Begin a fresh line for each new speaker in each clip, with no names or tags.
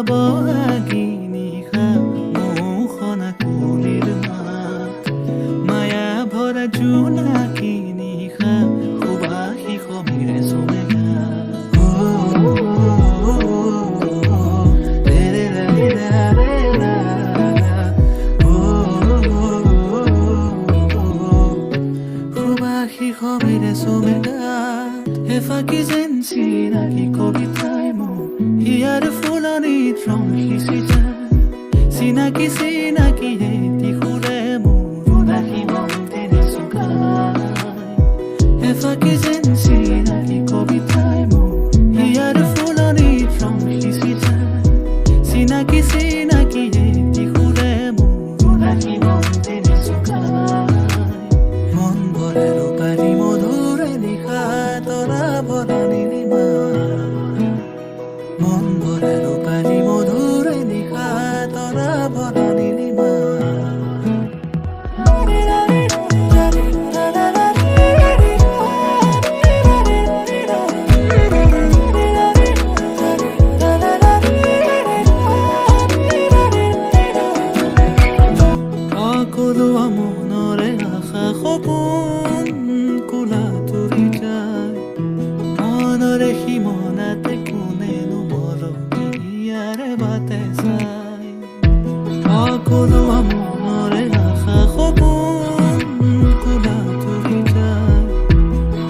বহাগিনী খা মোহনা কুলিৰ মাত মায়া ভৰা জোনাকিনী খা সুবাসী সমীৰে চুমেগা সুবাসী সমীৰে চুমেগা এফাকি যেন চিনাকি কবিতাই মোৰ হিয়াৰ ফুলনিত ৰং সিঁচি যায় চিনাকি চিনাকি এটি সুৰে মোৰ ৰাখি মন তেনে চুকাই এফাকি যেন চিনাকি কবিতাই মোৰ হিয়াৰ ফুলনিত ৰং সিঁচি যায় চিনাকি চিনাকি এটি সুৰে মোৰ ৰাখি মন তেনে চুকাই মন ভৰে ৰূপালী মধুৰে নিশা তৰা ভৰা নীলিমা মন ভৰে ৰূপালী মধুৰে নিশা তৰা ভৰা নীলিমা সকলোৱা মনৰে আশা সপোন কোলা তুৰি যায় মনৰে সীমনাতে কোনেনো মৰমীয়াৰে বাটে চাই সকলোৱা মনৰে আশা সপোন কোলা তুৰি যায়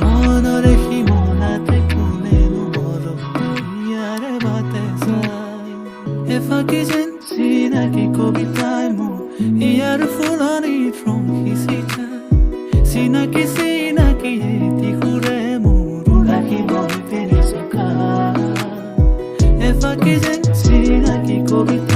মনৰে সীমনাতে কোনেনো মৰমীয়াৰে বাটে চাই এফাকি যেন চিনাকি কবিতাই মোৰ ইয়াৰ ফুলনিত ৰং সিঁচি যায় চিনাকি চিনাকি এটি সুৰে মোৰ ৰাখি মন তেনে চুকাই এফাকি যেন চিনাকি কবিতা